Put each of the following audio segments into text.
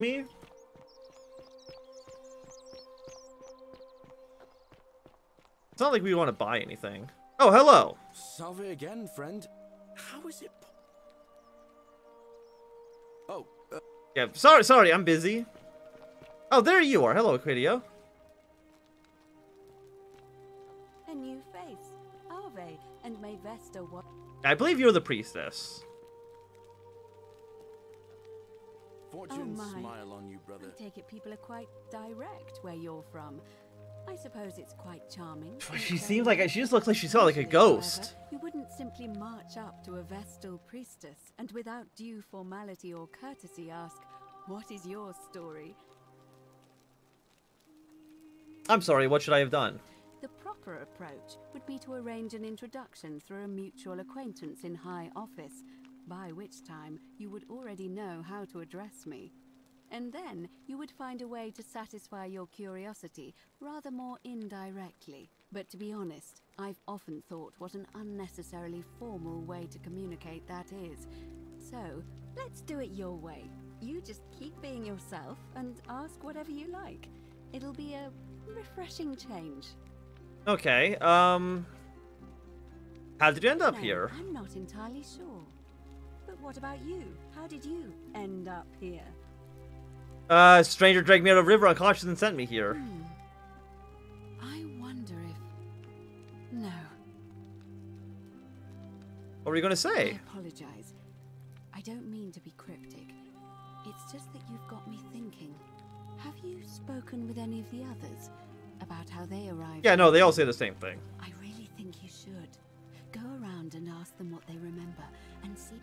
Me? It's not like we want to buy anything. Oh, hello. Salve again, friend. How is it? Oh, Yeah, sorry, I'm busy. Oh, there you are. Hello, Critio. A new face. Ave, and may Vesta what? I believe you're the priestess. fortune my. smile on you, brother. I take it people are quite direct where you're from. I suppose it's quite charming. She seems like she just looks like she saw like a ghost. However, you wouldn't simply march up to a Vestal priestess and without due formality or courtesy ask, "What is your story?" I'm sorry, what should I have done? The proper approach would be to arrange an introduction through a mutual acquaintance in high office, by which time you would already know how to address me. And then you would find a way to satisfy your curiosity rather more indirectly. But to be honest, I've often thought what an unnecessarily formal way to communicate that is. So, let's do it your way. You just keep being yourself and ask whatever you like. It'll be a refreshing change. Okay, how did you end up No, here? I'm not entirely sure. But what about you? How did you end up here? Stranger dragged me out of the river unconscious and sent me here. I wonder if... No. What were you gonna say? I apologize. I don't mean to be cryptic. It's just that you've got me thinking. Have you spoken with any of the others about how they arrived? Yeah, no, they all say the same thing. I really think you should. Go around and ask them what they remember and see.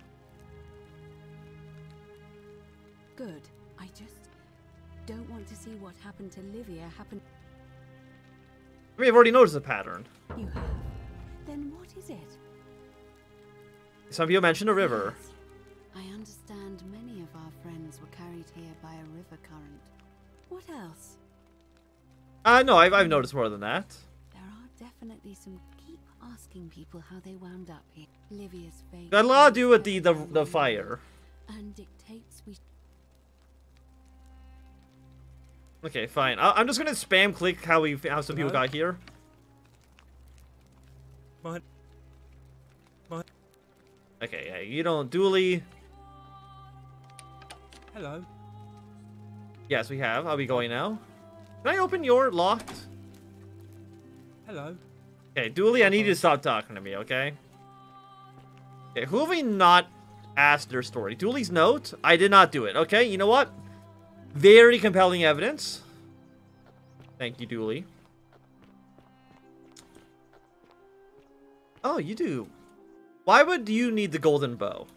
Good. I just don't want to see what happened to Livia happen. I mean, I've already noticed a pattern. You have? Then what is it? Some people mentioned a river. Yes. I understand many of our friends were carried here by a river current. What else? No, I've noticed more than that. There are definitely some. Keep asking people how they wound up here. Livia's fate. Got a lot to do with the fire. And dictates we. Okay, fine. I'm just gonna spam click how some people got here. What? Okay, yeah, you don't dually. Hello. Yes, we have. I'll be going now. Can I open your locked? Hello. Okay, Dooley, I need you to stop talking to me, okay? Okay, who have we not asked their story? Dooley's note? I did not do it, okay? You know what? Very compelling evidence. Thank you, Dooley. Oh, you do. Why would you need the golden bow?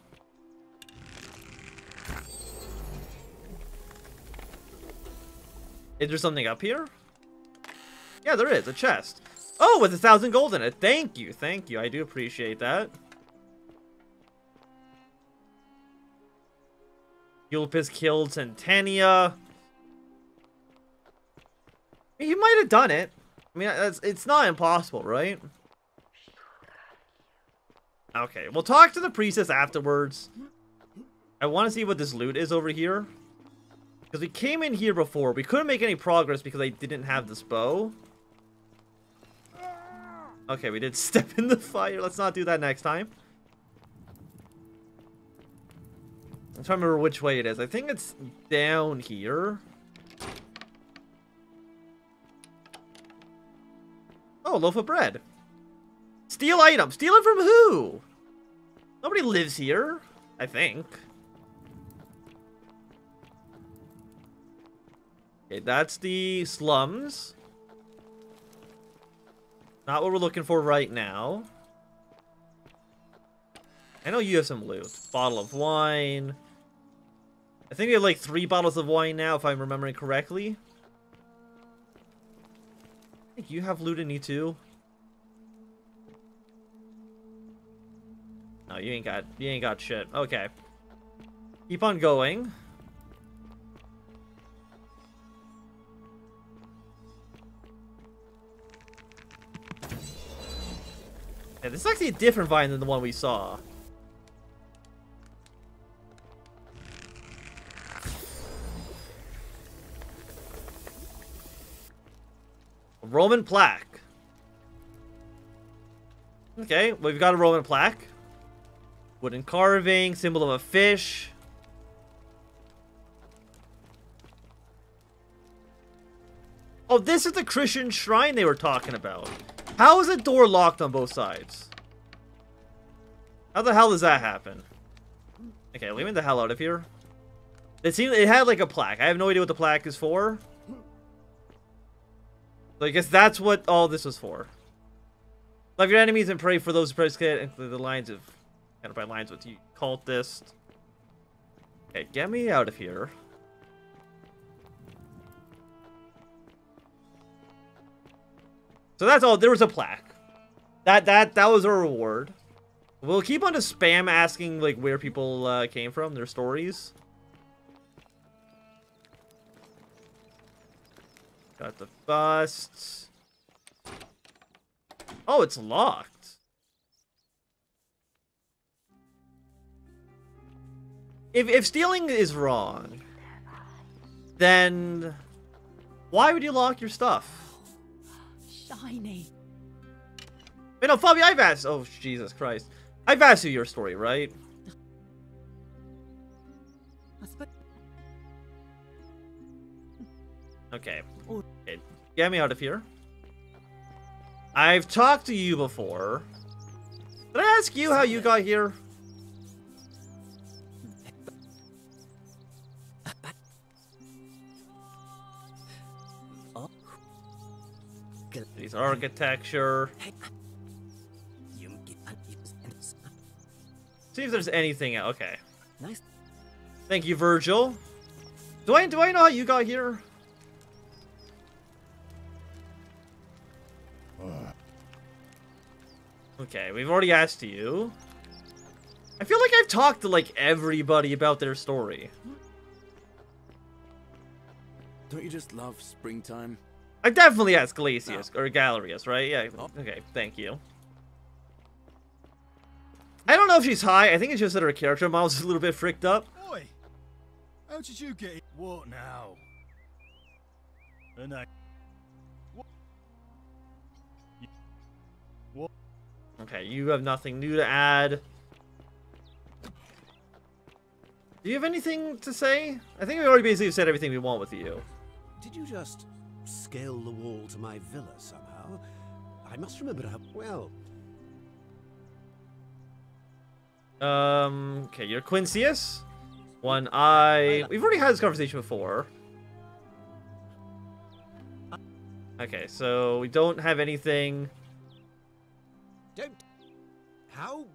Is there something up here? Yeah, there is. A chest. Oh, with 1,000 gold in it. Thank you. Thank you. I do appreciate that. Ulpis killed Centennia. He might have done it. I mean, it's not impossible, right? Okay, we'll talk to the priestess afterwards. I want to see what this loot is over here. Because we came in here before. We couldn't make any progress because I didn't have this bow. Okay, we did step in the fire. Let's not do that next time. I'm trying to remember which way it is. I think it's down here. Oh, loaf of bread. Steal item. Steal it from who? Nobody lives here, I think. Okay, that's the slums. Not what we're looking for right now. I know you have some loot. Bottle of wine. I think we have like 3 bottles of wine now, if I'm remembering correctly. I think you have loot in you too. No, you ain't got shit. Okay. Keep on going. Yeah, this is actually a different vine than the one we saw. A Roman plaque. Okay, we've got a Roman plaque. Wooden carving, symbol of a fish. Oh, this is the Christian shrine they were talking about. How is the door locked on both sides? How the hell does that happen? Okay, leave me the hell out of here. It had like a plaque. I have no idea what the plaque is for. So I guess that's what all this was for. Love your enemies and pray for those who persecute the lines of kind of by lines with you cultist. Okay, get me out of here. So that's all. There was a plaque. That was a reward. We'll keep on to spam asking like where people came from, their stories. Got the busts. Oh, it's locked. If stealing is wrong, then why would you lock your stuff? Shiny. Wait, no, Fabi, I've asked. Oh, Jesus Christ. I've asked you your story, right? Okay. Okay. Get me out of here. I've talked to you before. Did I ask you how you got here? These architecture. See if there's anything. Okay. Nice. Thank you, Virgil. Do I know how you got here? Okay, we've already asked you. I feel like I've talked to like everybody about their story. Don't you just love springtime? I definitely asked Glacius or Galerius, right? Yeah. Okay, thank you. I don't know if she's high. I think it's just that her character model's a little bit fricked up. Oi! How did you get it? What now? And I... What? Okay, you have nothing new to add. Do you have anything to say? I think we already basically said everything we want with you. Did you just scale the wall to my villa somehow? I must remember how well. Okay, you're Quincius. One eye. We've already had this conversation before. Okay, so we don't have anything. Don't. How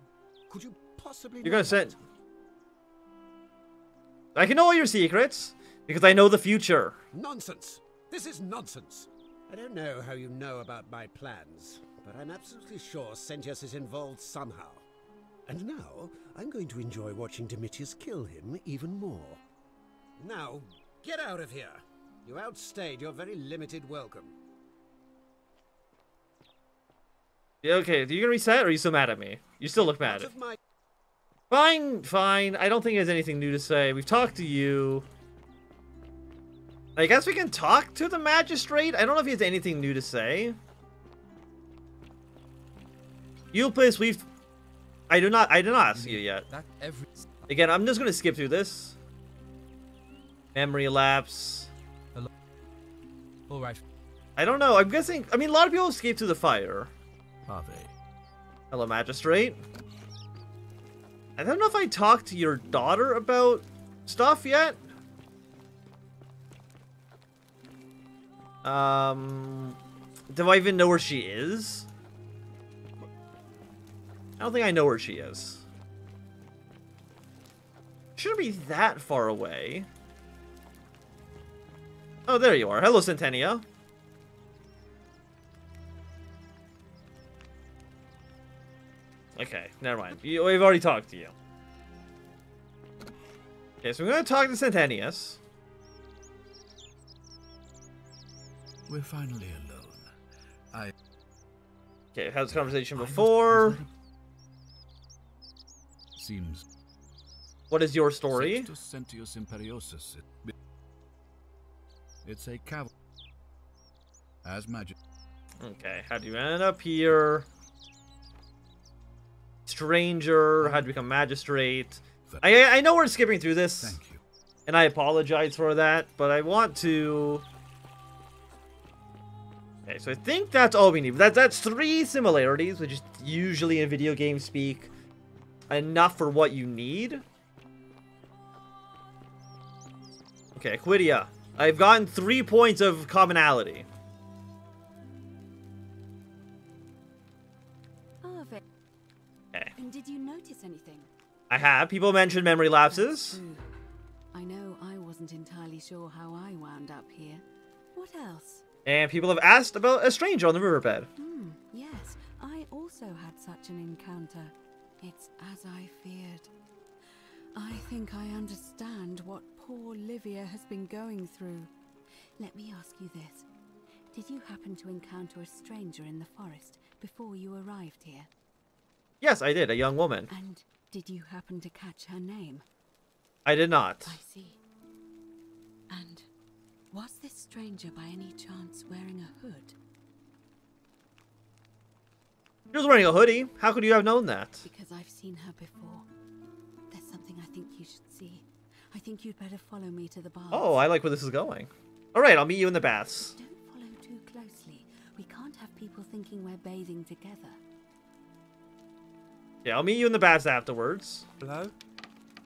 could you possibly? You're gonna send. I can know all your secrets because I know the future. Nonsense. This is nonsense. I don't know how you know about my plans, but I'm absolutely sure Sentius is involved somehow. And now, I'm going to enjoy watching Domitius kill him even more. Now, get out of here. You outstayed your very limited welcome. Yeah, okay, are you gonna reset or are you still mad at me? You still look mad. Fine, fine. I don't think there's anything new to say. We've talked to you. I guess we can talk to the magistrate. I don't know if he has anything new to say. Euplus, we've... I did not ask you yet. Again, I'm just gonna skip through this. Memory lapse. All right. I don't know. I'm guessing. I mean, a lot of people escape through the fire. Are they? Hello, magistrate. I don't know if I talked to your daughter about stuff yet. Do I even know where she is? I don't think I know where she is. Shouldn't be that far away. Oh, there you are. Hello, Centennia. Okay, never mind. We've already talked to you. Okay, so we're going to talk to Centennius. We're finally alone. Okay, had this conversation before. Seems. What is your story? Sentius Imperiosus. It's a cavalry. As magic. Okay, how do you end up here? Stranger, how to become magistrate. I know we're skipping through this. Thank you. And I apologize for that, but I want to... Okay, so I think that's all we need. That's 3 similarities, which is usually in video game speak enough for what you need. Okay, Quidia. I've gotten 3 points of commonality. Okay. And did you notice anything? I have. People mentioned memory lapses. True. I know I wasn't entirely sure how I wound up here. What else? And people have asked about a stranger on the riverbed. Yes, I also had such an encounter. It's as I feared. I think I understand what poor Livia has been going through. Let me ask you this. Did you happen to encounter a stranger in the forest before you arrived here? Yes, I did. A young woman. And did you happen to catch her name? I did not. I see. And was this stranger by any chance wearing a hood? She was wearing a hoodie. How could you have known that? Because I've seen her before. There's something I think you should see. I think you'd better follow me to the baths. Oh, I like where this is going. Alright, I'll meet you in the baths. Don't follow too closely. We can't have people thinking we're bathing together. Yeah, I'll meet you in the baths afterwards. Hello?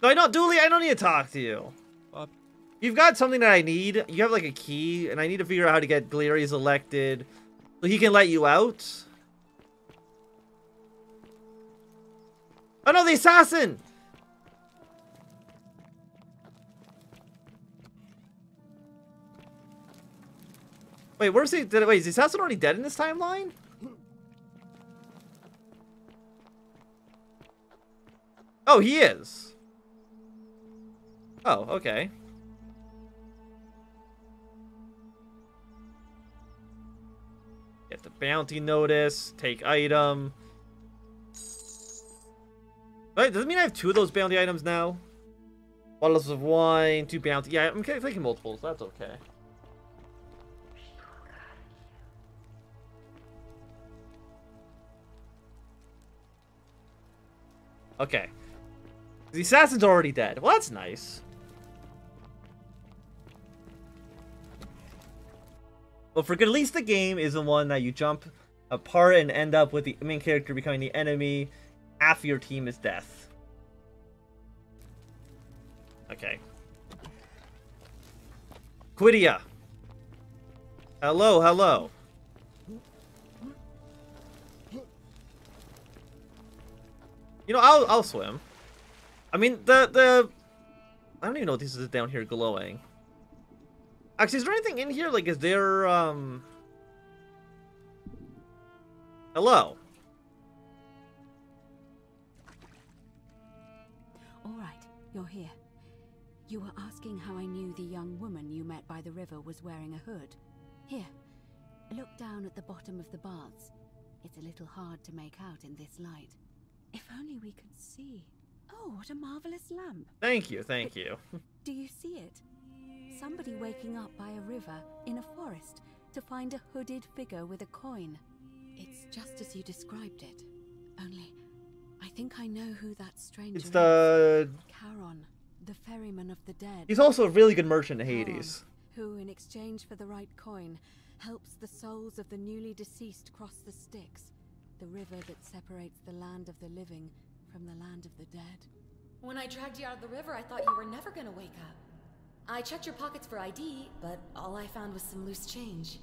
No, I don't, Dooley, I don't need to talk to you. You've got something that I need. You have like a key, and I need to figure out how to get Galerius elected so he can let you out. Oh no, the assassin! Wait, where's he? Wait, is the assassin already dead in this timeline? Oh, he is. Oh, okay. Get the bounty notice, take item. Wait, does it mean I have 2 of those bounty items now? Bottles of wine, 2 bounty. Yeah, I'm taking multiples. That's okay. Okay. The assassin's already dead. Well, that's nice. Well, for good, at least the game is the one that you jump apart and end up with the main character becoming the enemy after your team is death. Okay. Quidia. Hello, hello. You know, I'll swim. I mean, I don't even know if this is down here glowing. Actually, is there anything in here? Like, is there, Hello? Alright, you're here. You were asking how I knew the young woman you met by the river was wearing a hood. Here, look down at the bottom of the baths. It's a little hard to make out in this light. If only we could see. Oh, what a marvelous lamp. Thank you, thank you. Do you see it? Somebody waking up by a river in a forest to find a hooded figure with a coin. It's just as you described it. Only, I think I know who that stranger is. It's the... Charon, the ferryman of the dead. He's also a really good merchant in Hades. Charon, who, in exchange for the right coin, helps the souls of the newly deceased cross the Styx, the river that separates the land of the living from the land of the dead. When I dragged you out of the river, I thought you were never gonna wake up. I checked your pockets for ID, but all I found was some loose change.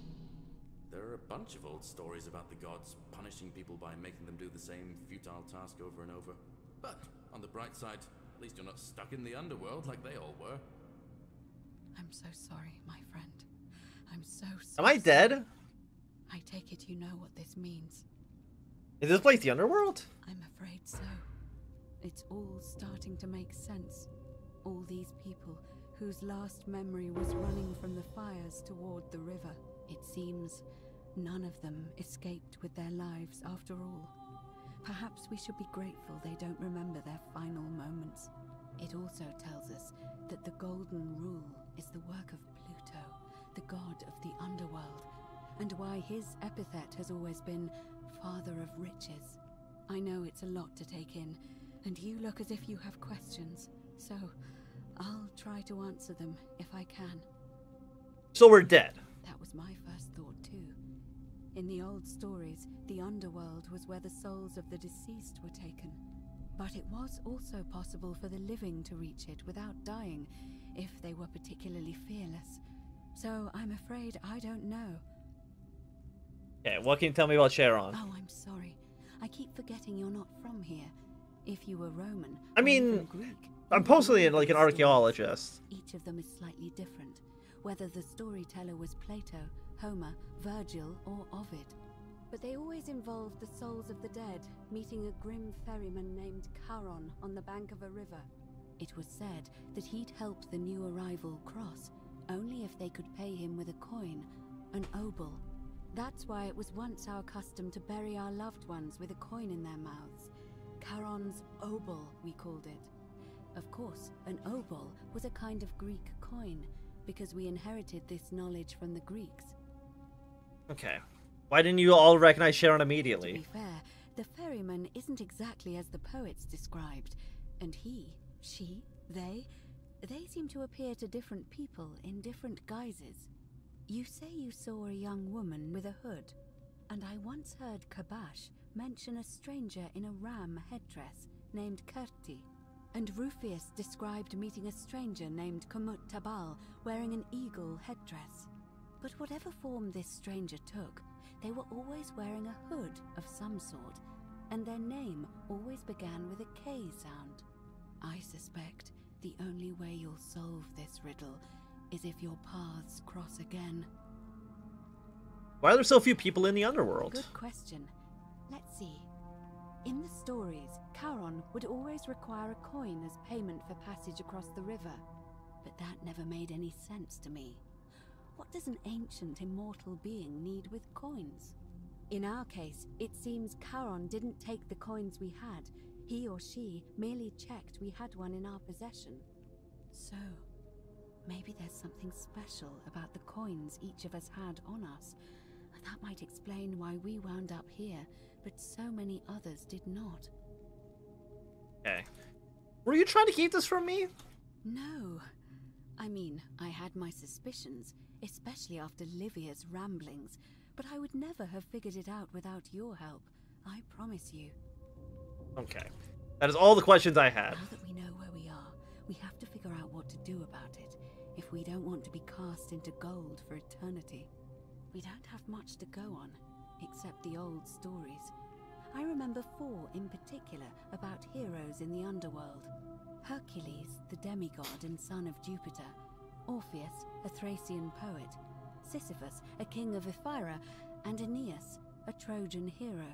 There are a bunch of old stories about the gods punishing people by making them do the same futile task over and over. But, on the bright side, at least you're not stuck in the underworld like they all were. I'm so sorry, my friend. I'm so sorry. Am I dead? I take it you know what this means. Is this place the underworld? I'm afraid so. It's all starting to make sense. All these people whose last memory was running from the fires toward the river. It seems none of them escaped with their lives after all. Perhaps we should be grateful they don't remember their final moments. It also tells us that the Golden Rule is the work of Pluto, the god of the underworld, and and why his epithet has always been Father of Riches. I know it's a lot to take in, and you look as if you have questions, so I'll try to answer them if I can. So we're dead. That was my first thought too. In the old stories, the underworld was where the souls of the deceased were taken. But it was also possible for the living to reach it without dying, if they were particularly fearless. So I'm afraid I don't know. Okay, what can you tell me about Sharon? Oh, I'm sorry. I keep forgetting you're not from here. If you were Roman, I or mean, even Greek, I'm mostly like an archaeologist. each of them is slightly different, whether the storyteller was Plato, Homer, Virgil, or Ovid. But they always involved the souls of the dead meeting a grim ferryman named Charon on the bank of a river. It was said that he'd help the new arrival cross, only if they could pay him with a coin, an obol. That's why it was once our custom to bury our loved ones with a coin in their mouths. Charon's obol, we called it. Of course, an obol was a kind of Greek coin, because we inherited this knowledge from the Greeks. Okay. Why didn't you all recognize Sharon To immediately? be fair, the ferryman isn't exactly as the poets described, and he, she, they seem to appear to different people in different guises. You say you saw a young woman with a hood, and I once heard Kabash mention a stranger in a ram headdress named Kerti, and Rufius described meeting a stranger named Kumut Tabal wearing an eagle headdress. But whatever form this stranger took, they were always wearing a hood of some sort, and their name always began with a K sound. I suspect the only way you'll solve this riddle is if your paths cross again. Why are there so few people in the underworld? Good question. Let's see. In the stories, Charon would always require a coin as payment for passage across the river, but that never made any sense to me. What does an ancient immortal being need with coins? In our case, it seems Charon didn't take the coins we had. He or she merely checked we had one in our possession. So, maybe there's something special about the coins each of us had on us. That might explain why we wound up here, but so many others did not. Okay. Were you trying to keep this from me? No. I mean, I had my suspicions, especially after Livia's ramblings, but I would never have figured it out without your help. I promise you. Okay. That is all the questions I had. Now that we know where we are, we have to figure out what to do about it, if we don't want to be cast into gold for eternity. We don't have much to go on, except the old stories. I remember 4 in particular about heroes in the underworld. Hercules, the demigod and son of Jupiter. Orpheus, a Thracian poet. Sisyphus, a king of Ephyra. And Aeneas, a Trojan hero.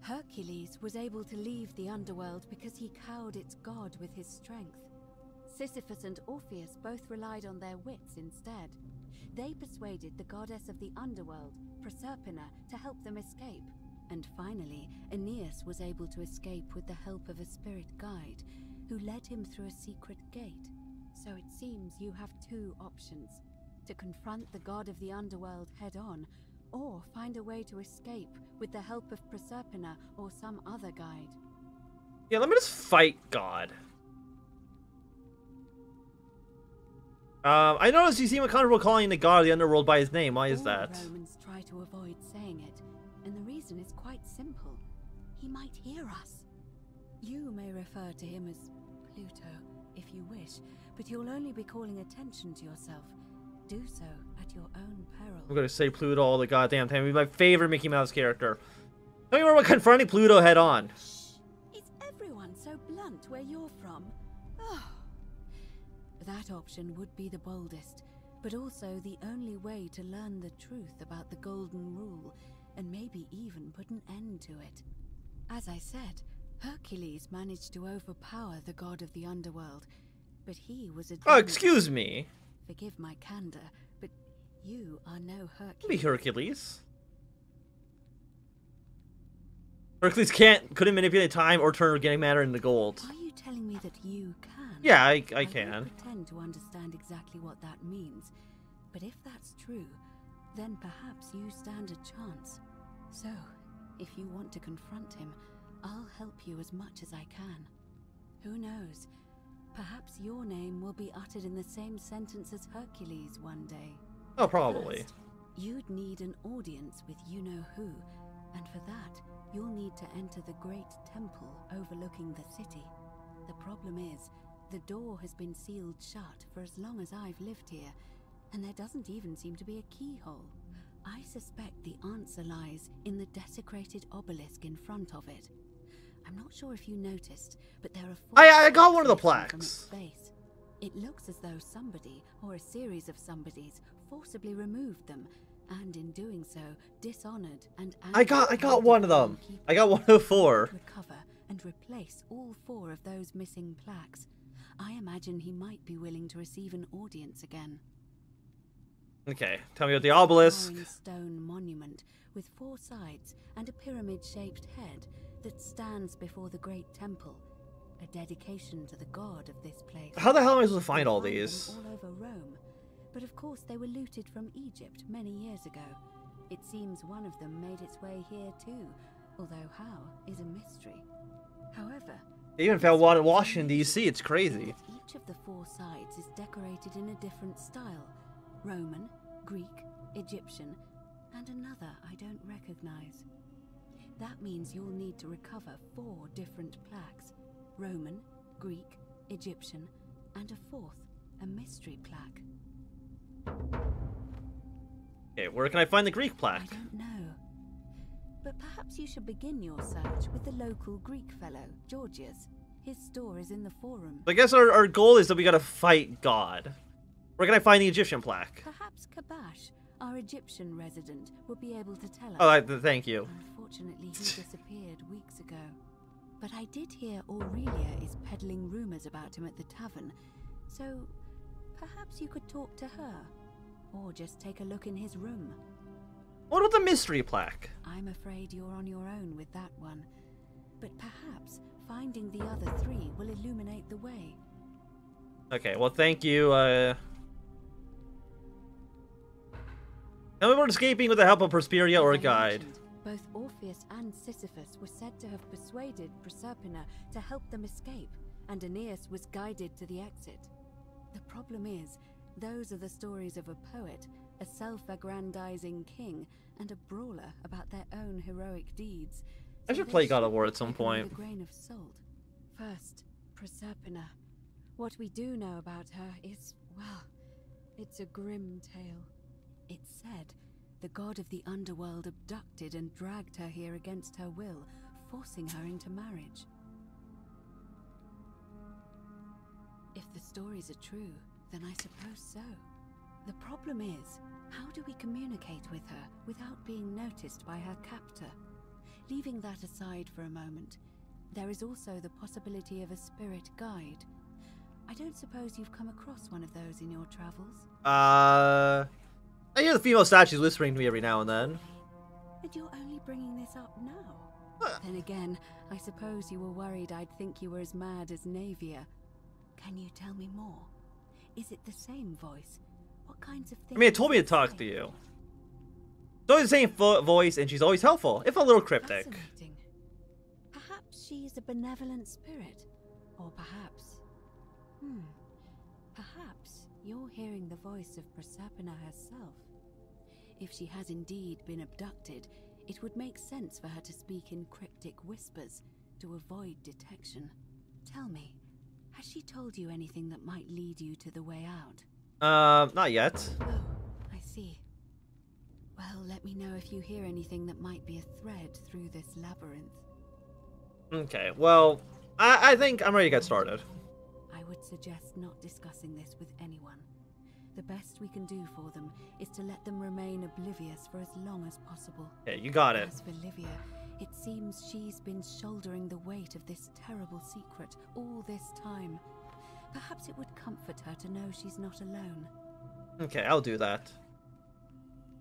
Hercules was able to leave the underworld because he cowed its god with his strength. Sisyphus and Orpheus both relied on their wits instead. They persuaded the goddess of the underworld, Proserpina, to help them escape. And finally, Aeneas was able to escape with the help of a spirit guide, who led him through a secret gate. So it seems you have 2 options: to confront the god of the underworld head-on, or find a way to escape with the help of Proserpina or some other guide. Yeah, let me just fight God. I noticed you seem uncomfortable calling the god of the underworld by his name. Why is that? All Romans try to avoid saying it, and the reason is quite simple. He might hear us. You may refer to him as Pluto, if you wish, but you'll only be calling attention to yourself. Do so at your own peril. I'm gonna say Pluto all the goddamn time. He's my favorite Mickey Mouse character. Tell me more about confronting Pluto head on. Is everyone so blunt where you're from? Oh. That option would be the boldest, but also the only way to learn the truth about the Golden Rule, and maybe even put an end to it. As I said, Hercules managed to overpower the god of the underworld, but he was a Oh, excuse me. Forgive my candor, but you are no Hercules. Be Hercules. Hercules couldn't manipulate time or turn organic matter into gold. Are you telling me that you can? Yeah, I I can. won't pretend to understand exactly what that means, but if that's true, then perhaps you stand a chance. So, if you want to confront him, I'll help you as much as I can. Who knows? Perhaps your name will be uttered in the same sentence as Hercules one day. Oh, probably. First, you'd need an audience with you-know-who, and for that, you'll need to enter the great temple overlooking the city. The problem is, the door has been sealed shut for as long as I've lived here, and there doesn't even seem to be a keyhole. I suspect the answer lies in the desecrated obelisk in front of it. I'm not sure if you noticed, but there are four... I got one of the plaques from its plaques. base. It looks as though somebody, or a series of somebodies, forcibly removed them, and in doing so, dishonored and... I got one of them. I got 104. Recover and replace all 4 of those missing plaques. I imagine he might be willing to receive an audience again. Okay, tell me about the obelisk. A stone monument with 4 sides and a pyramid-shaped head that stands before the great temple, a dedication to the god of this place. How the hell am I supposed to find all them these? all over Rome, but of course they were looted from Egypt many years ago. It seems one of them made its way here too, although how is a mystery. However, They even found one in Washington, D.C. It's crazy. each of the 4 sides is decorated in a different style: Roman, Greek, Egyptian, and another I don't recognize. That means you'll need to recover 4 different plaques: Roman, Greek, Egyptian, and a 4th, a mystery plaque. Okay, where can I find the Greek I plaque? don't know. But perhaps you should begin your search with the local Greek fellow, Georgius. His store is in the forum. I guess our goal is that we gotta fight God. Where can I find the Egyptian plaque? Perhaps Kabash, our Egyptian resident, will be able to tell us. Oh, thank you. Unfortunately, he disappeared weeks ago. But I did hear Aurelia is peddling rumors about him at the tavern, so perhaps you could talk to her, or just take a look in his room. What about the mystery plaque? I'm afraid you're on your own with that one, but perhaps finding the other 3 will illuminate the way. Okay, well, thank you. Now we were escaping with the help of Prosperia or a As I guide. mentioned, both Orpheus and Sisyphus were said to have persuaded Proserpina to help them escape, and Aeneas was guided to the exit. The problem is, those are the stories of a poet, a self-aggrandizing king, and a brawler about their own heroic deeds. I So should they play God of should War be at some taken with point. a grain of salt. First, Proserpina. What we do know about her is, well, it's a grim tale. It's said the god of the underworld abducted and dragged her here against her will, forcing her into marriage. If the stories are true, then I suppose so. The problem is, how do we communicate with her without being noticed by her captor? Leaving that aside for a moment, there is also the possibility of a spirit guide. I don't suppose you've come across one of those in your travels? I hear the female statues whispering to me every now and then. And you're only bringing this up now? Then again, I suppose you were worried I'd think you were as mad as Navia. Can you tell me more? Is it the same voice? What kinds of things... I mean, it told me to talk to you. It's always the same voice, and she's always helpful, if a little cryptic. Fascinating. Perhaps she's a benevolent spirit. Or perhaps... Perhaps you're hearing the voice of Proserpina herself. If she has indeed been abducted, it would make sense for her to speak in cryptic whispers to avoid detection. Tell me, has she told you anything that might lead you to the way out? Not yet. Oh, I see. Well, let me know if you hear anything that might be a thread through this labyrinth. Okay, well, I think I'm ready to get started. I would suggest not discussing this with anyone. The best we can do for them is to let them remain oblivious for as long as possible. Yeah, you got it. As for Livia, it seems she's been shouldering the weight of this terrible secret all this time. Perhaps it would comfort her to know she's not alone. Okay, I'll do that.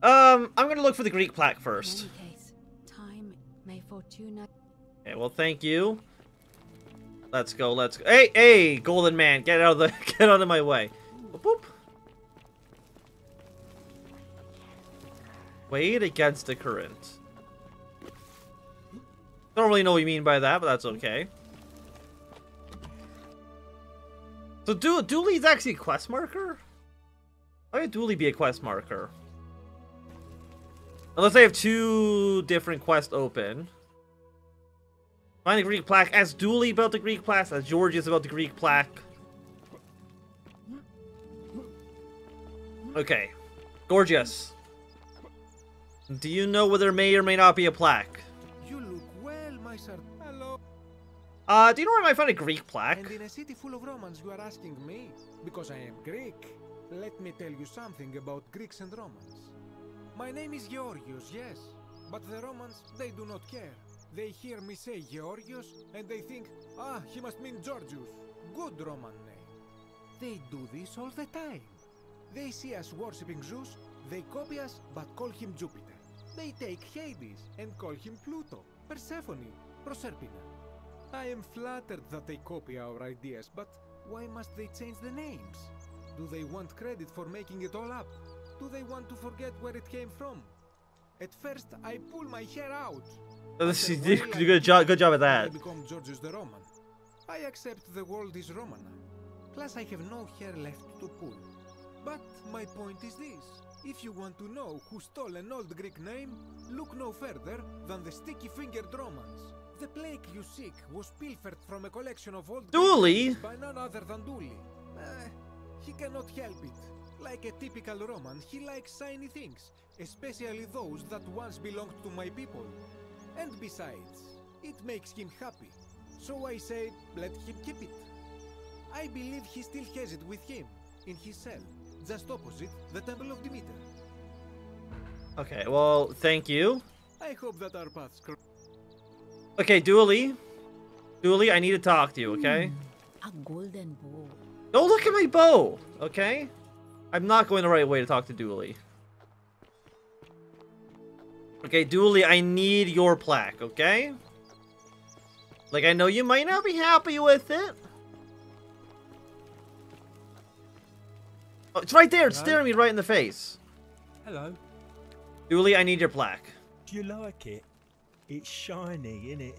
I'm gonna look for the Greek plaque first. In any case, time may fortuna... Okay, well, thank you. Let's go, let's go. Hey, hey, golden man, get out of my way. Boop, boop. Wade against the current. Don't really know what you mean by that, but that's okay. So Dooley's actually a quest marker? Why would Dooley be a quest marker? Unless I have two different quests open. Find the Greek plaque. Ask Dooley about the Greek plaque. Ask Georgius about the Greek plaque. Okay. Gorgias. Do you know whether there may or may not be a plaque? You look well, my sir. Hello. Do you know where I might find a Greek plaque? And in a city full of Romans, you are asking me? Because I am Greek. Let me tell you something about Greeks and Romans. My name is Georgios, yes. But the Romans, they do not care. They hear me say Georgios, and they think, ah, he must mean Georgius. Good Roman name. They do this all the time. They see us worshipping Zeus, they copy us, but call him Jupiter. They take Hades and call him Pluto, Persephone, Proserpina. I am flattered that they copy our ideas, but why must they change the names? Do they want credit for making it all up? Do they want to forget where it came from? At first, I pull my hair out. Good job at that. I become Georgius the Roman. I accept the world is Roman. Plus, I have no hair left to pull. But my point is this. If you want to know who stole an old Greek name, look no further than the sticky-fingered Romans. The plague you seek was pilfered from a collection of old Dooley by none other than Dooley. He cannot help it. Like a typical Roman, he likes shiny things, especially those that once belonged to my people. And besides, it makes him happy. So I say, let him keep it. I believe he still has it with him, in his cell, just opposite the Temple of Demeter. Okay, well, thank you. I hope that our paths cross. Okay, Dooley. Dooley, I need to talk to you, okay? A golden bow. Don't look at my bow, okay? I'm not going the right way to talk to Dooley. Okay, Dooley, I need your plaque, okay? Like, I know you might not be happy with it. Oh, it's right there. It's staring me right in the face. Hello. Dooley, I need your plaque. Do you like it? It's shiny, innit?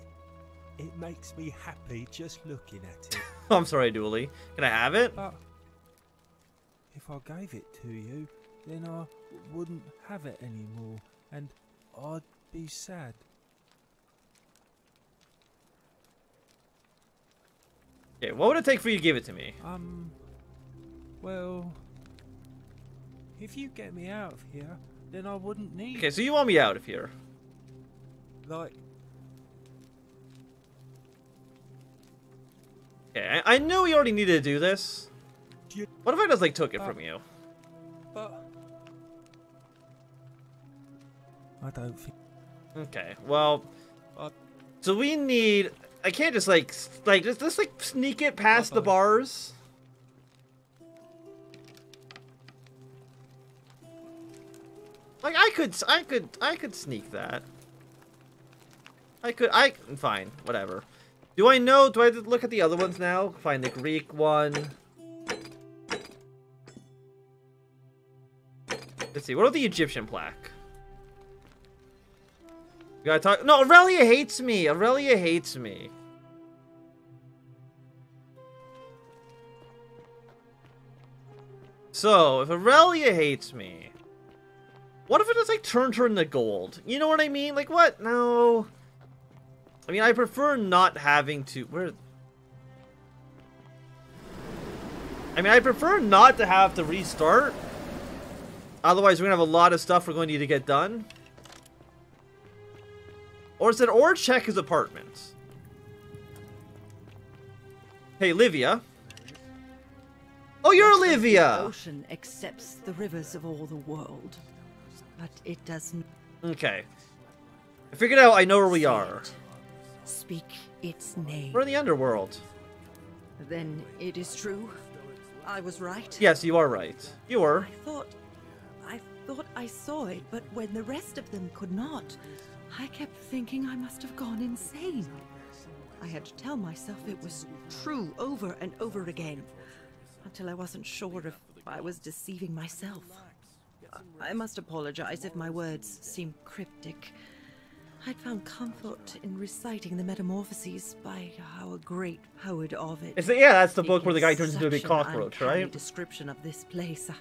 It makes me happy just looking at it. I'm sorry, Dooley. Can I have it? But if I gave it to you, then I wouldn't have it anymore, and I'd be sad. Okay, what would it take for you to give it to me? Well, if you get me out of here, then I wouldn't need. Okay, so you want me out of here? Like. Okay, I knew we already needed to do this. What if I just, like, took it from you? But I don't think. Okay, well, so we need. I can't just just like sneak it past the bars. Like I could sneak that. Fine, whatever. Do I know? Do I look at the other ones now? Find the Greek one. Let's see. What are the Egyptian plaque? You gotta talk. No, Aurelia hates me. Aurelia hates me. So, if Aurelia hates me, what if it just like turned her into gold? You know what I mean? Like what? No. I mean, I prefer not having to. I prefer not to have to restart. Otherwise, we're gonna have a lot of stuff we're going to need to get done. Or check his apartment. Hey, Livia. Oh, you're Olivia! The ocean accepts the rivers of all the world, but it doesn't. Okay. I figured out I know where we are. Speak its name. We're in the underworld. Then it is true. I was right. Yes, you are right. You were. I thought I saw it, but when the rest of them could not, I kept thinking I must have gone insane. I had to tell myself it was true over and over again, until I wasn't sure if I was deceiving myself. I must apologize if my words seem cryptic. I'd found comfort in reciting the Metamorphoses by our great poet Ovid. Yeah, that's the book where the guy turns into a big cockroach, right? Description of this place.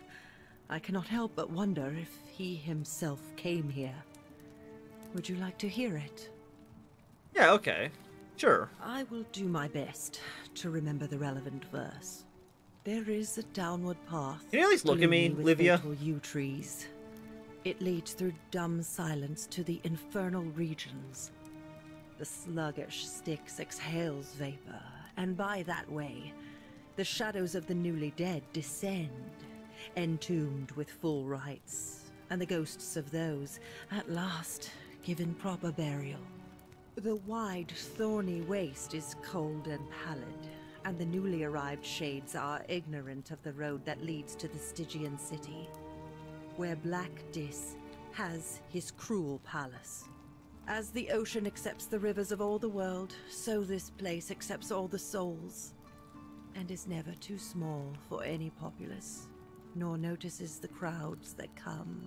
I cannot help but wonder if he himself came here. Would you like to hear it? Yeah, okay. Sure. I will do my best to remember the relevant verse. There is a downward path. Can you at least look at me, Livia? Yew trees. It leads through dumb silence to the infernal regions. The sluggish Styx exhales vapor, and by that way, the shadows of the newly dead descend, entombed with full rites, and the ghosts of those, at last, given proper burial. The wide, thorny waste is cold and pallid, and the newly arrived shades are ignorant of the road that leads to the Stygian city, where Black Dis has his cruel palace. As the ocean accepts the rivers of all the world, so this place accepts all the souls, and is never too small for any populace, nor notices the crowds that come.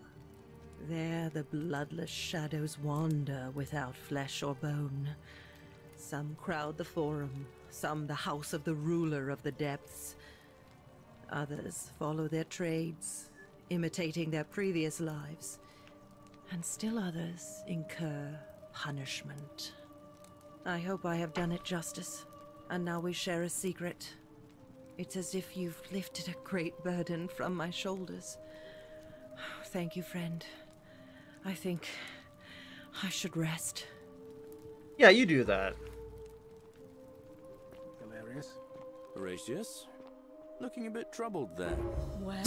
There the bloodless shadows wander without flesh or bone. Some crowd the forum, some the house of the ruler of the depths. Others follow their trades, imitating their previous lives. And still others incur punishment. I hope I have done it justice, and now we share a secret. It's as if you've lifted a great burden from my shoulders. Thank you, friend. I think I should rest. Yeah, you do that. Hilarious. Horatius? Looking a bit troubled there. Wow.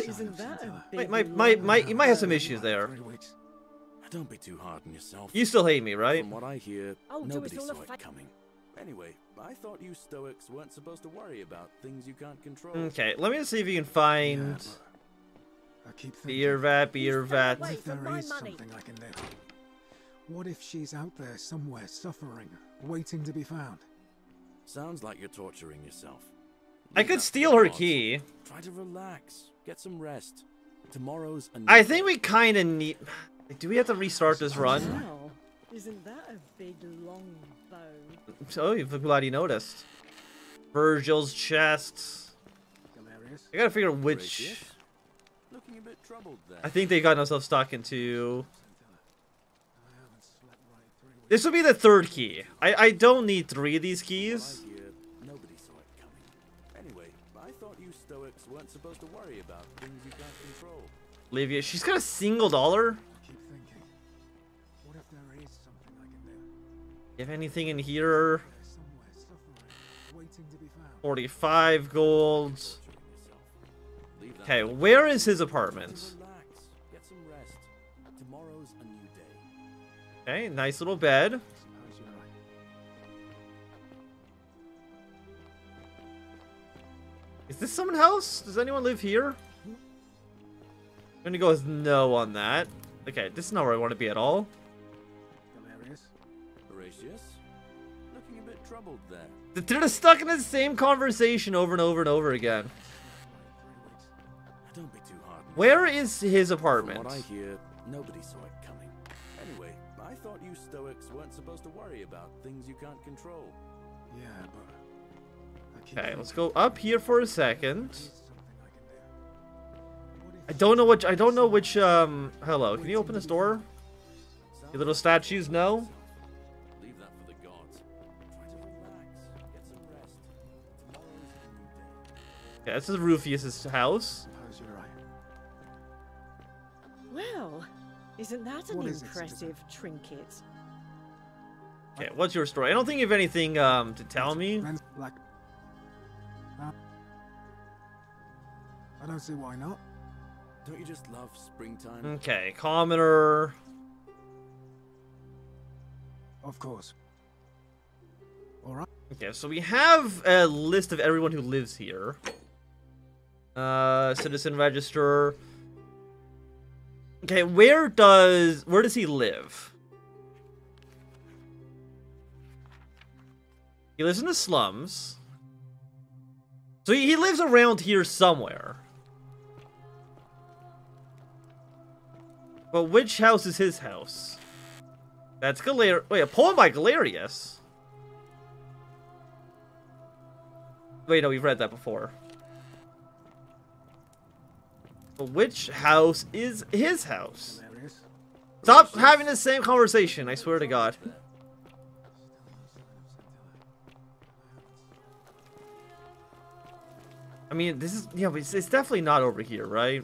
Isn't that a big You might have some issues there. Don't be too hard on yourself. You still hate me, right? From what I hear, Oh, nobody do us all saw a it coming. Anyway, I thought you Stoics weren't supposed to worry about things you can't control. Okay, let me just see if you can find... I keep thinking, beer vat. what if there is something I can do? What if she's out there somewhere suffering, waiting to be found? Sounds like you're torturing yourself. I could steal her key. Try to relax. Get some rest. Tomorrow's a new I think we kind of need... Do we have to restart this run? Wow. Isn't that a big, long bow? Oh, I'm glad you noticed. Virgil's chest. Hilarious. I gotta figure out which... Looking a bit troubled there. I think they got themselves stuck into... This would be the third key. I don't need 3 of these keys. Nobody saw it coming. Anyway, I thought you Stoics weren't supposed to worry about things you can't control. Livia, she's got a single dollar. Keep thinking. What if there is something I can do? You have anything in here? Somewhere suffering, waiting to be found. 45 gold. Okay, where is his apartment? Relax. Get some rest. Tomorrow's a new day. Okay, nice little bed. Is this someone's house? Does anyone live here? I'm gonna go with no on that. Okay, this is not where I want to be at all. Hilarious. Horatius? Looking a bit troubled there. They're just stuck in the same conversation over and over and over again. Don't be too hard. Where is his apartment? From what I hear, nobody saw it coming. Anyway, I thought you Stoics weren't supposed to worry about things you can't control. Yeah, but... Okay, let's go up here for a second. I don't know which, hello, can you open this door? You little statues, no? Leave that for the gods. Try to relax, get some rest. Tomorrow's a new day. Okay, this is Rufius's house. Suppose you're right. Well, isn't that an What is it, impressive trinket? Okay, what's your story? I don't think you have anything to tell me. Like... I don't see why not. Don't you just love springtime? Okay, commoner. Of course. Alright. Okay, so we have a list of everyone who lives here. Citizen register. Okay, where does he live? He lives in the slums. So he lives around here somewhere. But which house is his house? That's Wait, a poem by Galerius? Wait, no, we've read that before. But which house is his house? Stop having the same conversation, I swear to God. I mean, this is, yeah, but it's definitely not over here, right?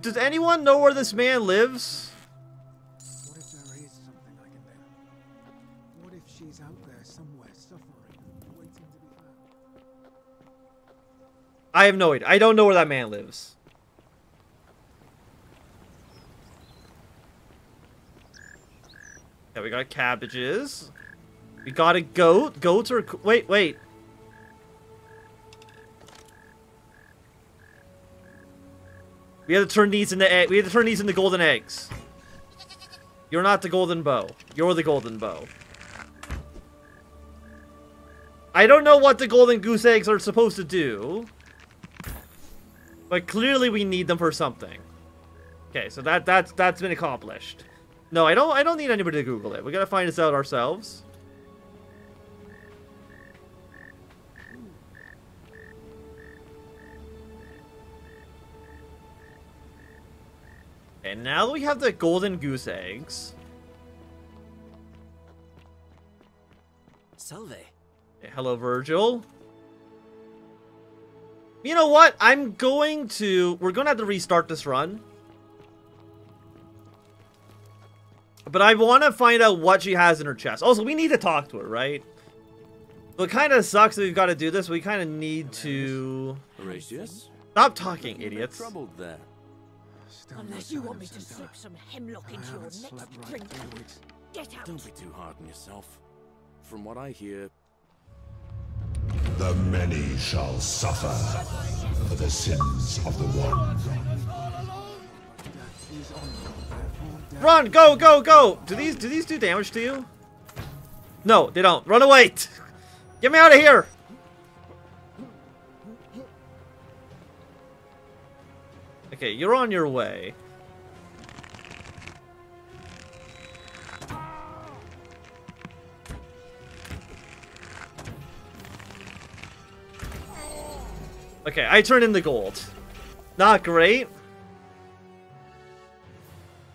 Does anyone know where this man lives? What if there is something I can do? What if she's out there somewhere suffering, waiting to be found? I have no idea. I don't know where that man lives. Yeah, we got cabbages. We got a goat. Goats are... Wait, wait. We have to turn these into egg. We have to turn these into golden eggs. You're not the golden bow. You're the golden bow. I don't know what the golden goose eggs are supposed to do, but clearly we need them for something. Okay, so that's been accomplished. No, I don't need anybody to Google it. We gotta find this out ourselves. And now that we have the golden goose eggs. Salve. Okay, hello, Virgil. You know what? We're going to have to restart this run. But I want to find out what she has in her chest. Also, we need to talk to her, right? So it kind of sucks that we've got to do this. We kind of need to... Horatius? Stop talking, idiots. Troubled there. Unless you want me to slip some hemlock into your next drink. Get out! Don't be too hard on yourself. From what I hear... The many shall suffer for the sins of the one. Run! Go! Go! Go! Do these do damage to you? No, they don't. Run away! Get me out of here! Okay, you're on your way. Okay, I turned into gold. Not great.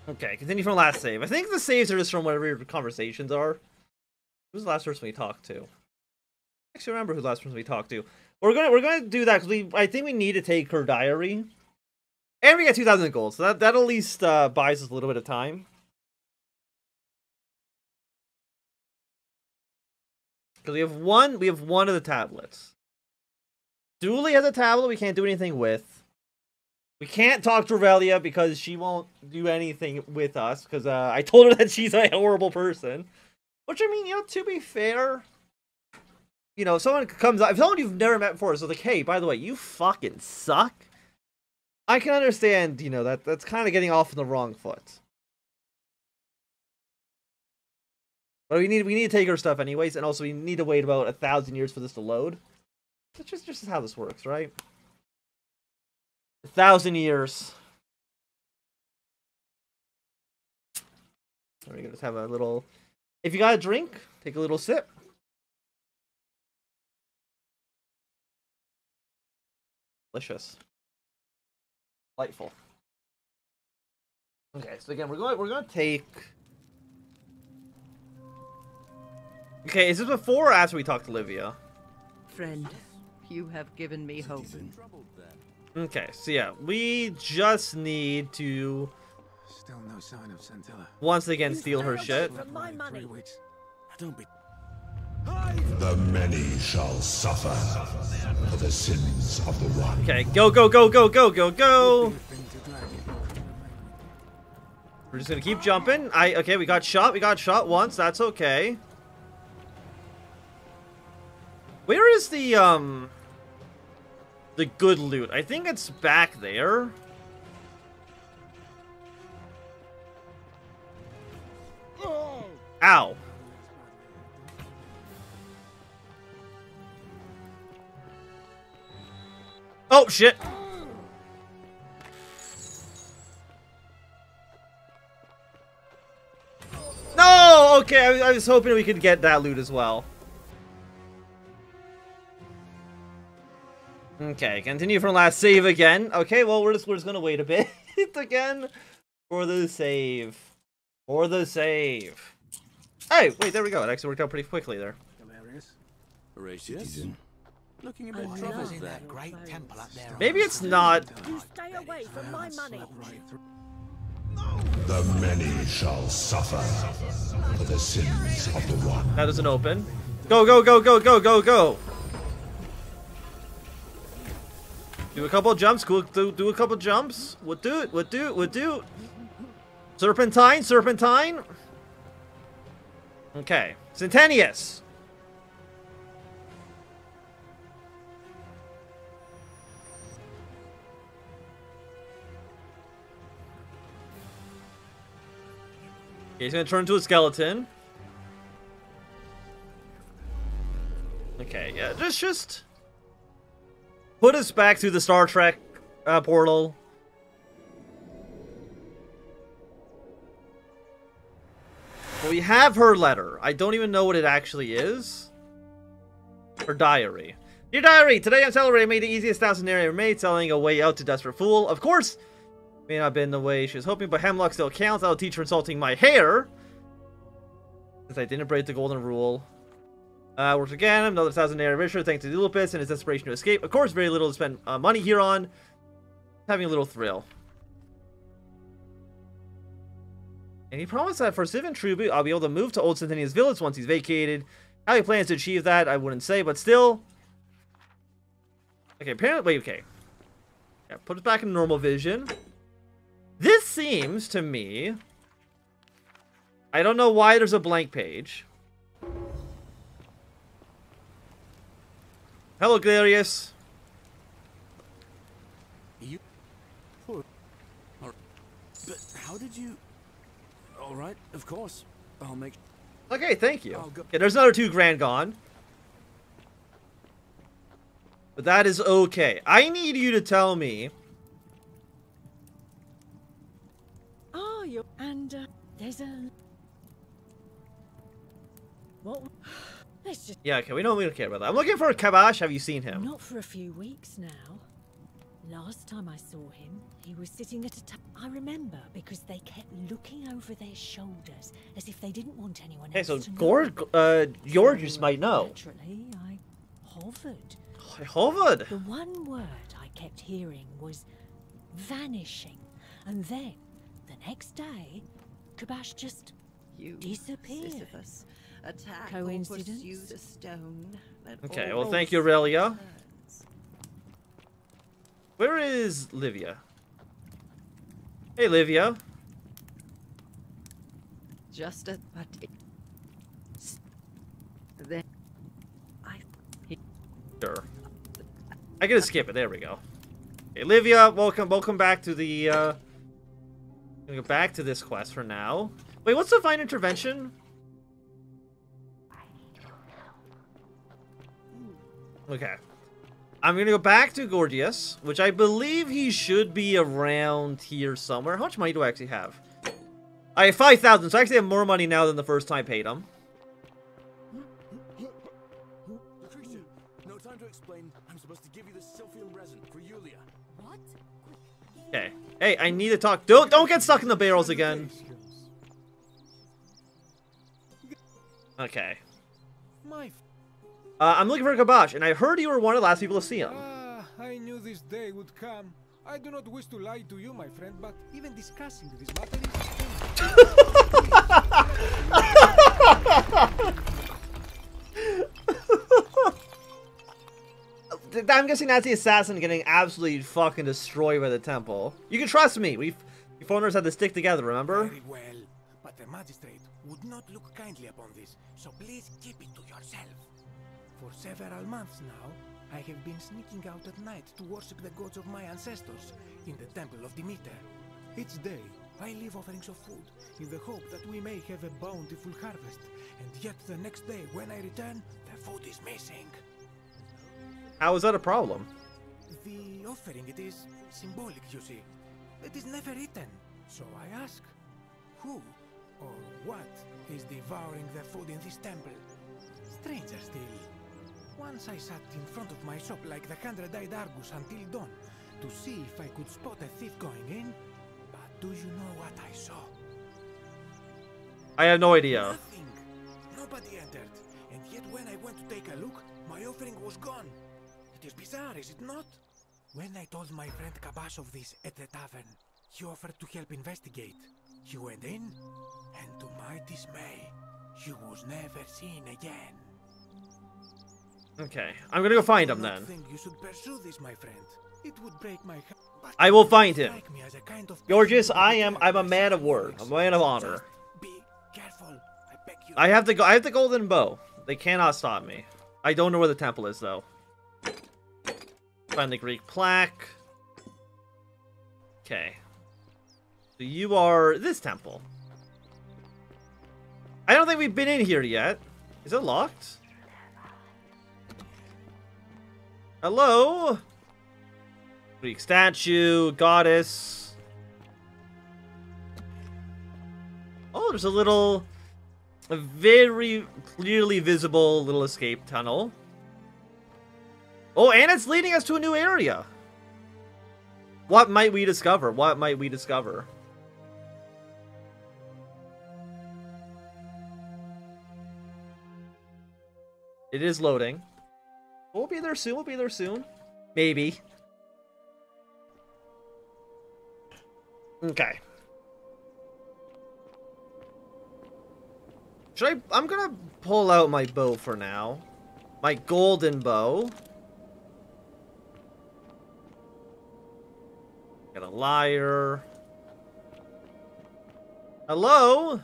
Okay, continue from last save. I think the saves are just from whatever your conversations are. Who's the last person we talked to? I actually remember who the last person we talked to. We're gonna do that because I think we need to take her diary. And we get 2,000 gold, so that at least buys us a little bit of time. Because we have one of the tablets. Dooley has a tablet we can't do anything with. We can't talk to Revelia because she won't do anything with us. Because I told her that she's a horrible person. Which, I mean, you know, to be fair, you know, someone comes up, if someone you've never met before is like, hey, by the way, you fucking suck. I can understand, you know, that's kind of getting off on the wrong foot. But we need to take her stuff anyways, and also we need to wait about 1,000 years for this to load. That's just how this works, right? 1,000 years. We're gonna just have a little. If you got a drink, take a little sip. Delicious. Delightful. Okay, so again, we're gonna take. Okay, is this before or after we talk to Livia? Friend, you have given me hope. Okay, so yeah, we just need to Still no sign of Scintilla. once again steal her shit. My money. Don't be... The many shall suffer for the sins of the one. Okay, go, go, go, go, go, go, go! We're just gonna keep jumping. Okay, we got shot once, that's okay. Where is the good loot? I think it's back there. Ow. Oh, shit. No! Okay, I was hoping we could get that loot as well. Okay, continue from last save again. Okay, well, we're just gonna wait a bit again for the save. For the save. Hey, wait, there we go. It actually worked out pretty quickly there. Horatius? Looking a bit troubled there. Great temple up there. Maybe it's not. You stay away from my money. The many shall suffer for the sins of the one. That doesn't open. Go, go, go, go, go, go, go. Do a couple of jumps. Cool. Do a couple of jumps. Would do it. Would do it. Would do it. Serpentine. Serpentine. Okay. Centennius. Okay, he's gonna turn into a skeleton. Okay, yeah, just put us back to the Star Trek portal. Well, we have her letter. I don't even know what it actually is. Her diary. Dear diary, today I'm celebrating made the easiest 1,000 ever made, selling a way out to desperate fool. Of course, may not have been the way she was hoping, but hemlock still counts. I'll teach her insulting my hair, since I didn't break the golden rule. Works again. Another 1,000 ever richer thanks to Lupus and his desperation to escape. Of course, very little to spend money here on. Having a little thrill. And he promised that for Civ and Tribute, I'll be able to move to Old Centennial's Village once he's vacated. How he plans to achieve that, I wouldn't say, but still. Okay, apparently, wait, okay. Yeah, put us back in normal vision. This seems to me... I don't know why there's a blank page. Hello, Galerius. You... But how did you... Alright, of course. I'll make... Okay, thank you. Okay, there's another 2 grand gone. But that is okay. I need you to tell me... Oh, you and there's a... What? Let's just... Yeah, okay, we don't care about that. I'm looking for Kabash. Have you seen him? Not for a few weeks now. Last time I saw him, he was sitting at a I remember because they kept looking over their shoulders as if they didn't want anyone else so to know. Georgius might know. Naturally, I hovered. Hovered? The one word I kept hearing was vanishing. And then, the next day, Kabash just disappeared. Sisyphus. Attack Coincidence? or pursue the stone. Okay, well, thank you, Aurelia. Where is Livia? Hey, Livia. Just a... Then... Sure. I can skip it. There we go. Hey, Livia, welcome back to the, I'm gonna go back to this quest for now. Wait, what's divine intervention? Okay. I'm gonna go back to Gorgias, which I believe he should be around here somewhere. How much money do I actually have? I have 5,000, so I actually have more money now than the first time I paid him. Lucretia, no time to explain. I'm supposed to give you the Sylphium resin for Yulia. What? Okay. Hey, I need to talk. Don't get stuck in the barrels again. Okay. I'm looking for Kabash, and I heard you were one of the last people to see him. I knew this day would come. I do not wish to lie to you, my friend, but even discussing this matter is... I'm guessing that's the assassin getting absolutely fucking destroyed by the temple. You can trust me. We foreigners had to stick together, remember? Very well, but the magistrate would not look kindly upon this, so please keep it to yourself. For several months now, I have been sneaking out at night to worship the gods of my ancestors in the temple of Demeter. Each day, I leave offerings of food in the hope that we may have a bountiful harvest, and yet the next day when I return, the food is missing. How is that a problem? The offering, it is symbolic, you see. It is never eaten. So I ask, who or what is devouring the food in this temple? Stranger still. Once I sat in front of my shop like the 100-eyed Argus until dawn to see if I could spot a thief going in. But do you know what I saw? I have no idea. Nothing. Nobody entered. And yet when I went to take a look, my offering was gone. It is bizarre, is it not? When I told my friend Kabash of this at the tavern, he offered to help investigate. He went in, and to my dismay, he was never seen again. Okay, I'm gonna go find him then. I think you should pursue this, my friend. It would break my heart. I will find him. Georgius, I'm a man of word. I'm a man of honor. Be careful. I beg you. I have the golden bow. They cannot stop me. I don't know where the temple is though. Find the Greek plaque. Okay. So you are this temple. I don't think we've been in here yet. Is it locked? Hello? Greek statue, goddess. Oh, there's a very clearly visible little escape tunnel. Oh, and it's leading us to a new area. What might we discover? What might we discover? It is loading. We'll be there soon. We'll be there soon. Maybe. Okay. I'm gonna pull out my bow for now. My golden bow. Got a lyre. Hello?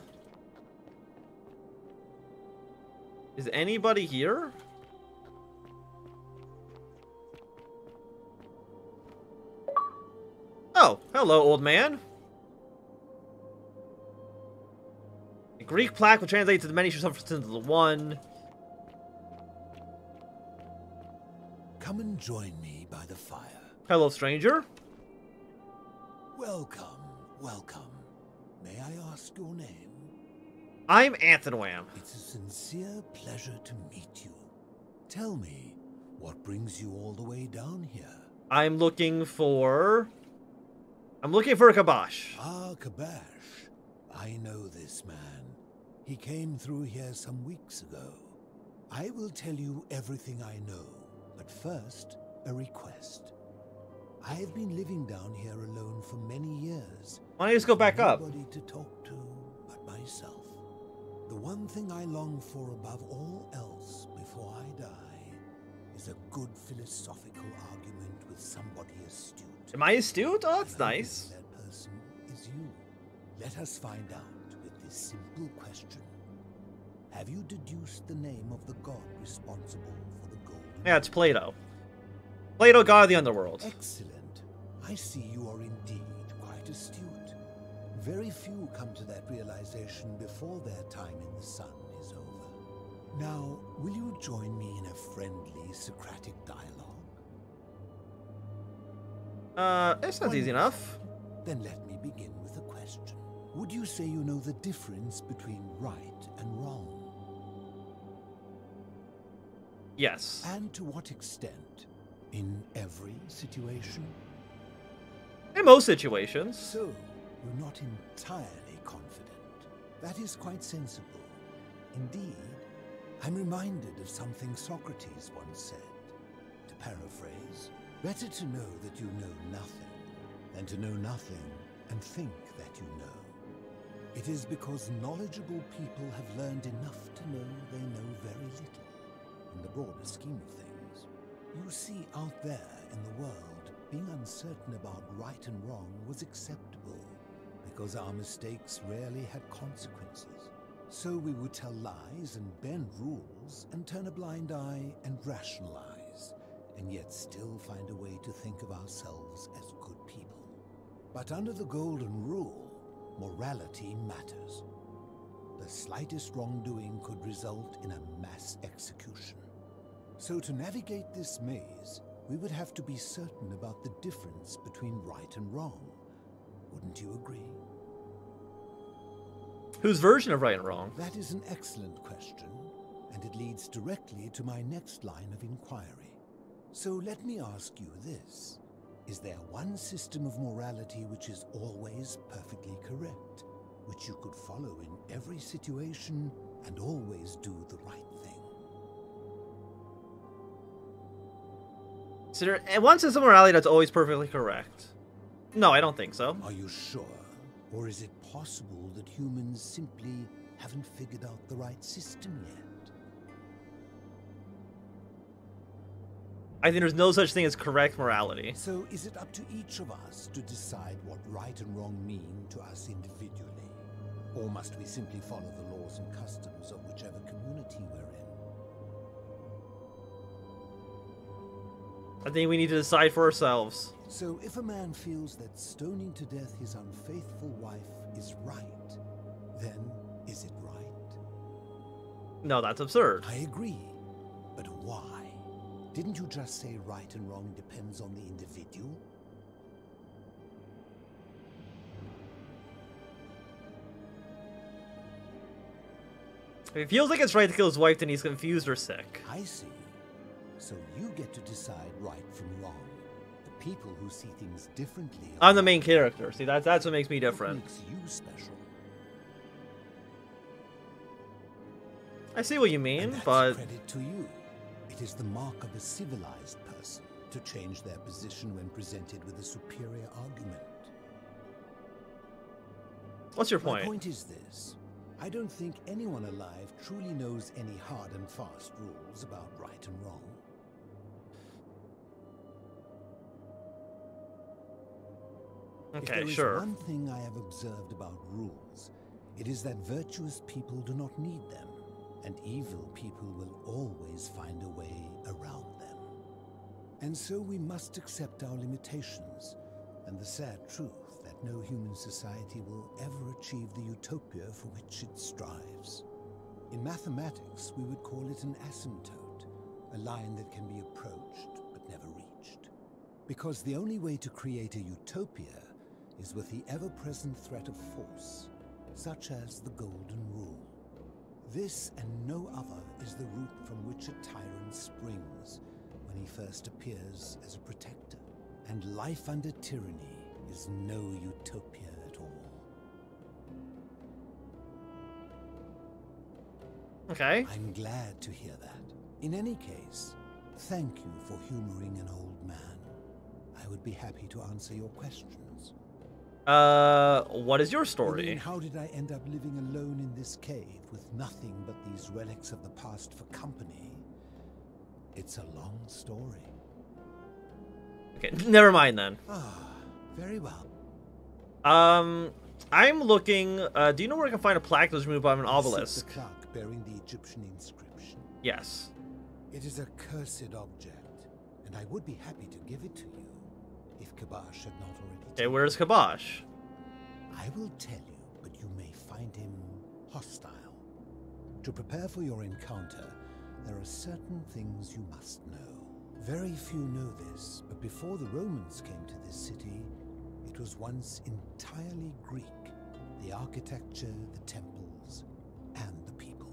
Is anybody here? Oh, hello, old man. The Greek plaque will translate to the many shall suffer sins of the one. Come and join me by the fire. Hello, stranger. Welcome, welcome. May I ask your name? I'm Anthnwam. It's a sincere pleasure to meet you. Tell me, what brings you all the way down here? I'm looking for a Kabash. Ah, Kabash. I know this man. He came through here some weeks ago. I will tell you everything I know, but first, a request. I've been living down here alone for many years. Why don't you just go back up? Nobody to talk to but myself. The one thing I long for above all else before I die is a good philosophical argument with somebody astute. Am I astute? Oh, that's nice. That person is you. Let us find out with this simple question. Have you deduced the name of the god responsible for the golden... Yeah, it's Plato. Plato, god of the underworld. Excellent. I see you are indeed quite astute. Very few come to that realization before their time in the sun is over. Now, will you join me in a friendly Socratic dialogue? It sounds easy enough. Then let me begin with a question. Would you say you know the difference between right and wrong? Yes. And to what extent? In every situation? In most situations. So, you're not entirely confident. That is quite sensible. Indeed, I'm reminded of something Socrates once said. To paraphrase, better to know that you know nothing than to know nothing and think that you know. It is because knowledgeable people have learned enough to know they know very little in the broader scheme of things. You see, out there in the world, being uncertain about right and wrong was acceptable because our mistakes rarely had consequences. So we would tell lies and bend rules and turn a blind eye and rationalize, and yet still find a way to think of ourselves as good people. But under the golden rule, morality matters. The slightest wrongdoing could result in a mass execution. So to navigate this maze, we would have to be certain about the difference between right and wrong. Wouldn't you agree? Whose version of right and wrong? That is an excellent question, and it leads directly to my next line of inquiry. So let me ask you this. Is there one system of morality which is always perfectly correct, which you could follow in every situation and always do the right thing? Is there one system of morality that's always perfectly correct? No, I don't think so. Are you sure? Or is it possible that humans simply haven't figured out the right system yet? I think there's no such thing as correct morality. So is it up to each of us to decide what right and wrong mean to us individually? Or must we simply follow the laws and customs of whichever community we're in? I think we need to decide for ourselves. So if a man feels that stoning to death his unfaithful wife is right, then is it right? No, that's absurd. I agree. But why? Didn't you just say right and wrong depends on the individual? If he feels like it's right to kill his wife, then he's confused or sick. I see. So you get to decide right from wrong. The people who see things differently. I'm the main character. See, that's what makes me different. What makes you special? I see what you mean, And that's but credit to you. It is the mark of a civilized person to change their position when presented with a superior argument. What's your point? My point is this. I don't think anyone alive truly knows any hard and fast rules about right and wrong. Okay, if sure. there is one thing I have observed about rules, it is that virtuous people do not need them, and evil people will always find a way around them. And so we must accept our limitations, and the sad truth that no human society will ever achieve the utopia for which it strives. In mathematics, we would call it an asymptote, a line that can be approached but never reached. Because the only way to create a utopia is with the ever-present threat of force, such as the Golden Rule. This and no other is the root from which a tyrant springs when he first appears as a protector. And life under tyranny is no utopia at all. Okay. I'm glad to hear that. In any case, thank you for humoring an old man. I would be happy to answer your questions. What is your story? You mean, how did I end up living alone in this cave with nothing but these relics of the past for company? It's a long story. Okay, never mind then. Ah, very well. I'm looking, do you know where I can find a plaque that was removed by an obelisk? The plaque bearing the Egyptian inscription. Yes. It is a cursed object, and I would be happy to give it to you, if Kabash had not already. Okay, where's Kabash? I will tell you, but you may find him hostile. To prepare for your encounter, there are certain things you must know. Very few know this, but before the Romans came to this city, it was once entirely Greek. The architecture, the temples, and the people.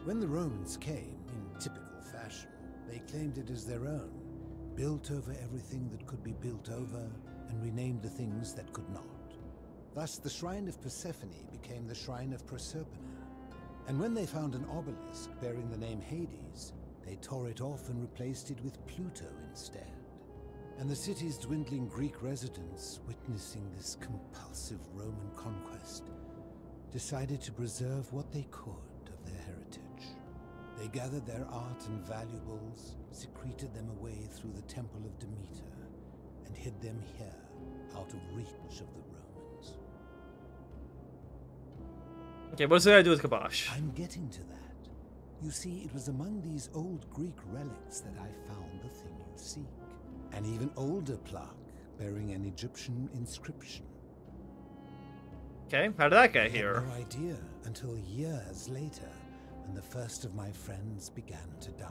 When the Romans came, in typical fashion, they claimed it as their own, built over everything that could be built over, and renamed the things that could not. Thus, the shrine of Persephone became the shrine of Proserpina. And when they found an obelisk bearing the name Hades, they tore it off and replaced it with Pluto instead. And the city's dwindling Greek residents, witnessing this compulsive Roman conquest, decided to preserve what they could of their heritage. They gathered their art and valuables, secreted them away through the Temple of Demeter, and hid them here, out of reach of the Romans. Okay, what's it got to do with Kabash? I'm getting to that. You see, it was among these old Greek relics that I found the thing you seek. An even older plaque bearing an Egyptian inscription. Okay, how did that get I had here? no idea until years later, when the first of my friends began to die.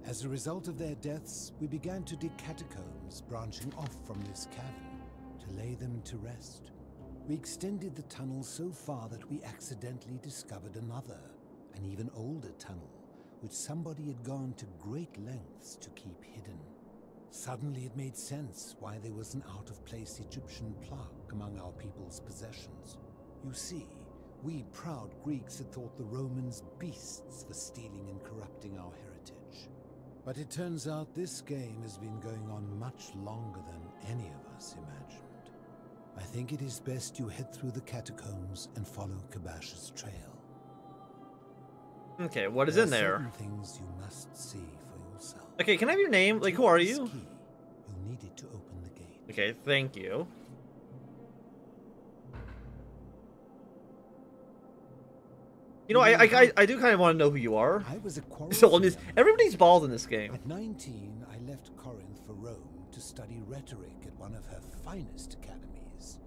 As a result of their deaths, we began to dig catacombs branching off from this cavern to lay them to rest. We extended the tunnel so far that we accidentally discovered another, an even older tunnel, which somebody had gone to great lengths to keep hidden. Suddenly it made sense why there was an out-of-place Egyptian plaque among our people's possessions. You see, we proud Greeks had thought the Romans beasts for stealing and corrupting our heritage. But it turns out this game has been going on much longer than any of us imagined. I think it is best you head through the catacombs and follow Kabash's trail. Okay, what is in there? Certain things you must see for yourself. Okay, can I have your name? Like, who are you? You'll need it to open the gate. Okay, thank you. You know, I do kind of want to know who you are. I was a So on this, everybody's bald in this game. At 19, I left Corinth for Rome to study rhetoric at one of her finest academies,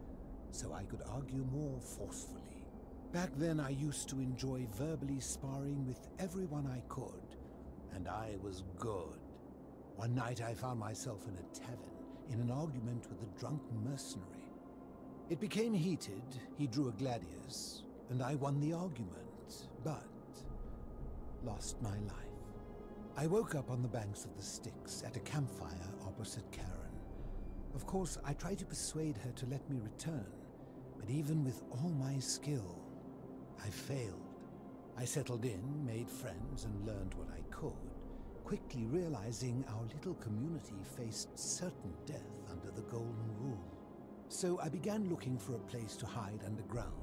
so I could argue more forcefully. Back then, I used to enjoy verbally sparring with everyone I could, and I was good. One night, I found myself in a tavern in an argument with a drunk mercenary. It became heated. He drew a gladius, and I won the argument, but lost my life. I woke up on the banks of the Styx at a campfire opposite Karen. Of course, I tried to persuade her to let me return, but even with all my skill, I failed. I settled in, made friends, and learned what I could, quickly realizing our little community faced certain death under the Golden Rule. So I began looking for a place to hide underground.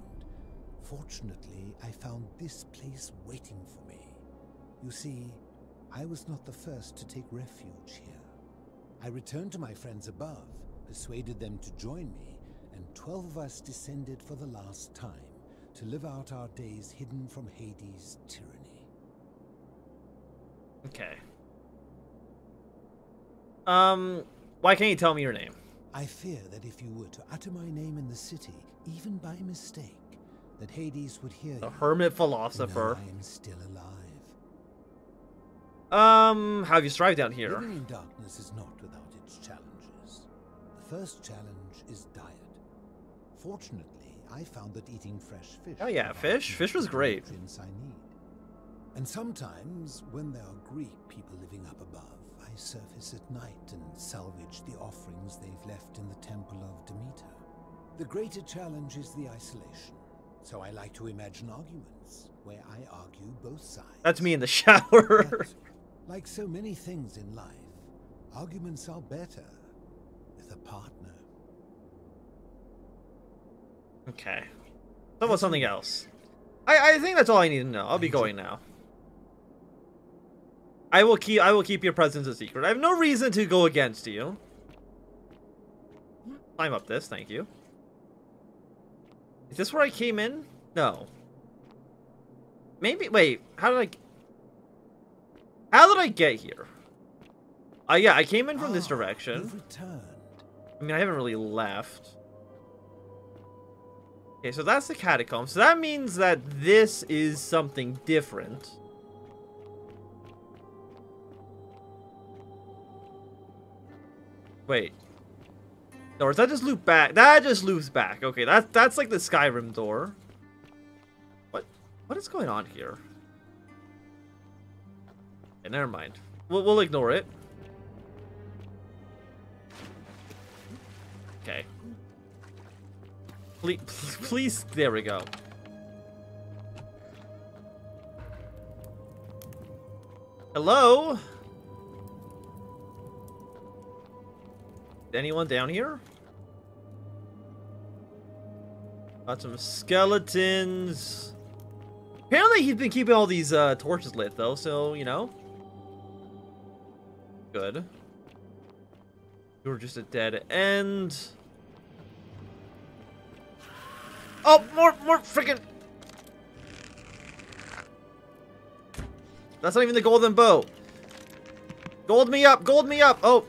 Fortunately, I found this place waiting for me. You see, I was not the first to take refuge here. I returned to my friends above, persuaded them to join me, and 12 of us descended for the last time, to live out our days hidden from Hades' tyranny. Okay. Why can't you tell me your name? I fear that if you were to utter my name in the city, even by mistake, that Hades would hear The you. hermit philosopher. I am still alive. How have you strived down here? Living in darkness is not without its challenges. The first challenge is diet. Fortunately, I found that eating fresh fish. Oh yeah, fish. Fish was great. I need. And sometimes, when there are Greek people living up above, I surface at night and salvage the offerings they've left in the temple of Demeter. The greater challenge is the isolation. So I like to imagine arguments where I argue both sides. That's me in the shower. But, like so many things in life, arguments are better with a partner. Okay. How about something else? I think that's all I need to know. I'll be going now. I will keep your presence a secret. I have no reason to go against you. Climb up this, thank you. Is this where I came in? No. Maybe, wait, how did I get here? Yeah, I came in from this direction. You've returned. I mean, I haven't really left. Okay, so that's the catacombs. So that means that this is something different. Wait. Or does that just loop back? That just loops back. Okay, that's like the Skyrim door. What is going on here? Okay, never mind. We'll ignore it. Okay. Please, there we go. Hello? Anyone down here? Got some skeletons. Apparently he's been keeping all these torches lit though, so, you know. Good. You were just a dead end. Oh, more freaking. That's not even the golden bow. Gold me up, gold me up. Oh,